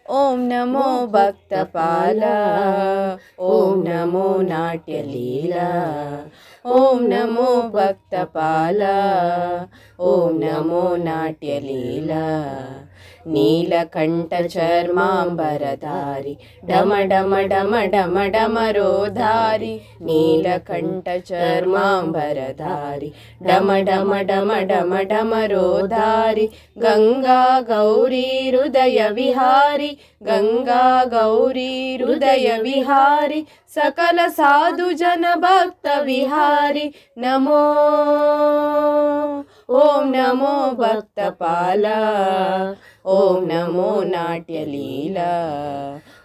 ಓಂ ನಮೋ ಭಕ್ತಪಾಲ, ಓಂ ನಮೋ ನಾಟ್ಯಲೀಲಾ, ಓಂ ನಮೋ ಭಕ್ತಪಾಲ, ಓಂ ನಮೋ ನಾಟ್ಯಲೀಲಾ. ನೀಲಕಂಠ ಚರ್ಮಾಂಬರಧಾರಿ, ಡಮ ಡಮ ಡಮ ಡಮ ಡಮರೋಧಾರಿ, ನೀಲಕಂಠ ಚರ್ಮಾಂಬರಧಾರಿ, ಡಮ ಡಮ ಡಮ ಡಮ ಡಮರೋಧಾರಿ, ಗಂಗಾ ಗೌರಿ ಹೃದಯ ವಿಹಾರಿ, ಗಂಗಾ ಗೌರಿ ಹೃದಯ ವಿಹಾರಿ, ಸಕಲ ಸಾಧು ಜನ ಭಕ್ತ ವಿಹಾರಿ. ನಮೋ ಓಂ ನಮೋ ಭಕ್ತಪಾಲ, ಓಂ ನಮೋ ನಾಟ್ಯಲೀಲಾ,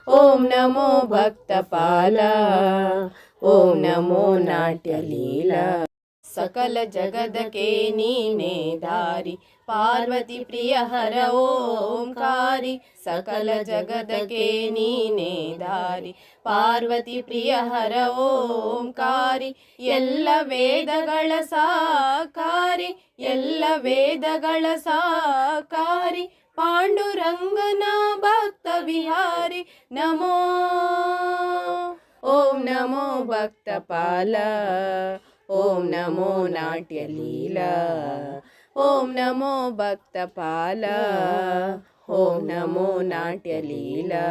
ಓಂ ನಮೋ ಭಕ್ತಪಾಲ, ಓಂ ನಮೋ ನಾಟ್ಯಲೀಲಾ. ಸಕಲ ಜಗದಕ್ಕೆ ನೀನೇ ದಾರಿ, ಪಾರ್ವತಿ ಪ್ರಿಯ ಹರ ಓಂಕಾರಿ, ಸಕಲ ಜಗದಕ್ಕೆ ನೀನೇ ದಾರಿ, ಪಾರ್ವತಿ ಪ್ರಿಯ ಹರ ಓಂಕಾರಿ. ಎಲ್ಲ ವೇದಗಳ ಸಾಕಾರಿ, ಎಲ್ಲ ವೇದಗಳ ಸಾಕಾರಿ, ಪಾಂಡುರಂಗನ ಭಕ್ತ ವಿಹಾರಿ. ನಮೋ ಓಂ ನಮೋ ಭಕ್ತಪಾಲ, ಓಂ ನಮೋ ನಾಟ್ಯಲೀಲಾ, ಓಂ ನಮೋ ಭಕ್ತಪಾಲ, ಓಂ ನಮೋ ನಾಟ್ಯಲೀಲಾ.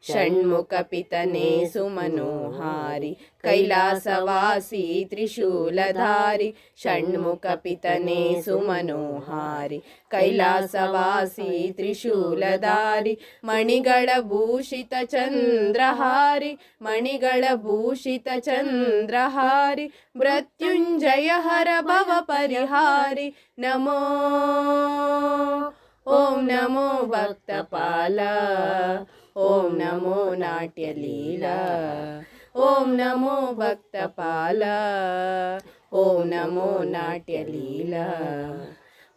ಷಣ್ಮುಖ ಪಿತನೆ ಸುಮನೋಹಾರಿ, ಕೈಲಾಸವಾಸಿ ತ್ರಿಶೂಲಧಾರಿ, ಷಣ್ಮುಖ ಪಿತನೆ ಸುಮನೋಹಾರಿ, ಕೈಲಾಸವಾಸಿ ತ್ರಿಶೂಲಧಾರಿ, ಮಣಿಗಳ ಭೂಷಿತ ಚಂದ್ರಹಾರಿ, ಮಣಿಗಳ ಭೂಷಿತ ಚಂದ್ರಹಾರಿ, ಮೃತ್ಯುಂಜಯ ಹರ ಭವ ಪರಿಹಾರಿ. ನಮೋ ಓಂ ನಮೋ ಭಕ್ತಪಾಲ, ಓಂ ನಮೋ ನಾಟ್ಯಲೀಲಾ, ಓಂ ನಮೋ ಭಕ್ತಪಾಲ, ಓಂ ನಮೋ ನಾಟ್ಯಲೀಲಾ.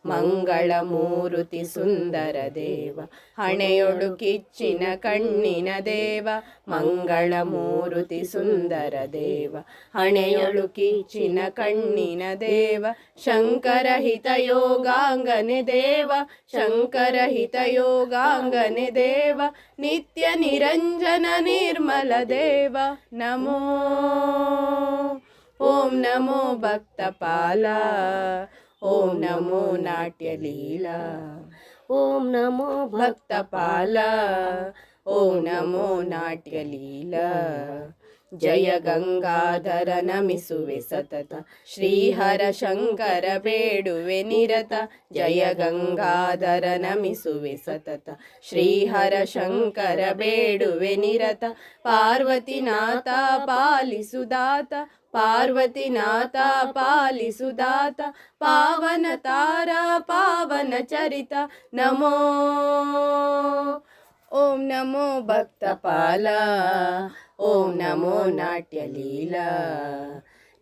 ಮಂಗಳ ಮೂರುತಿ ಸುಂದರ ದೇವ, ಹಣೆಯೊಳು ಕಿಚ್ಚಿನ ಕಣ್ಣಿನ ದೇವ, ಮಂಗಳ ಮೂರುತಿ ಸುಂದರ ದೇವ, ಹಣೆಯೊಳು ಕಿಚ್ಚಿನ ಕಣ್ಣಿನ ದೇವ, ಶಂಕರ ಹಿತ ಯೋಗಾಂಗನೆ ದೇವ, ಶಂಕರ ಹಿತ ಯೋಗಾಂಗನೆ ದೇವ, ನಿತ್ಯ ನಿರಂಜನ ನಿರ್ಮಲ ದೇವ. ನಮೋ ಓಂ ನಮೋ ಭಕ್ತಪಾಲ, ಓಂ ನಮೋ ನಾಟ್ಯಲೀಲಾ, ಓಂ ನಮೋ ಭಕ್ತಪಾಲ, ಓಂ ನಮೋ ನಾಟ್ಯಲೀಲಾ. ಜಯ ಗಂಗಾಧರ ನಮಿಸುವೆ ಸತತ, ಶ್ರೀಹರ ಶಂಕರ ಬೇಡುವೆ ನಿರತ, ಜಯ ಗಂಗಾಧರ ನಮಿಸುವೆ ಸತತ, ಶ್ರೀಹರ ಶಂಕರ ಬೇಡುವೆ ನಿರತ, ಪಾರ್ವತಿನಾಥ ಪಾಲಿಸುದಾತ, ಪಾರ್ವತಿನಾಥ ಪಾಲಿಸುದಾತ, ಪಾವನ ತಾರ ಪಾವನ ಚರಿತ. ನಮೋ ಓಂ ನಮೋ ಭಕ್ತಪಾಲ, ಓಂ ನಮೋ ನಾಟ್ಯಲೀಲಾ.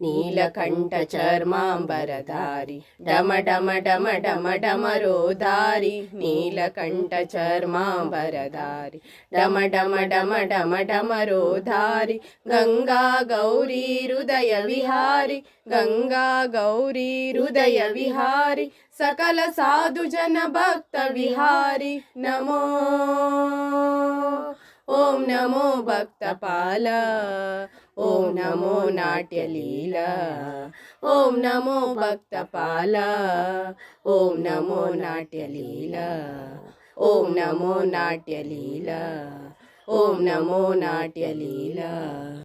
ನೀಲಕಂಠ ಚರ್ಮಾಂಬರಧಾರಿ, ಡಮ ಡಮ ಡಮ ಡಮ ಡಮರೋಧಾರಿ, ನೀಲಕಂಠ ಚರ್ಮಾಂಬರಧಾರಿ, ಡಮ ಡಮ ಡಮ ಡಮ ಡಮರೋಧಾರಿ, ಗಂಗಾ ಗೌರಿ ಹೃದಯ ವಿಹಾರಿ, ಗಂಗಾ ಗೌರಿ ಹೃದಯ ವಿಹಾರಿ, ಸಕಲ ಸಾಧು ಜನ ಭಕ್ತ ವಿಹಾರಿ. ನಮೋ ಓಂ ನಮೋ ಭಕ್ತಪಾಲ, ಓಂ ನಮೋ ನಾಟ್ಯಲೀಲಾ, ಓಂ ನಮೋ ಭಕ್ತಪಾಲ, ಓಂ ನಮೋ ನಾಟ್ಯಲೀಲಾ, ಓಂ ನಮೋ ನಾಟ್ಯಲೀಲಾ, ಓಂ ನಮೋ ನಾಟ್ಯಲೀಲಾ.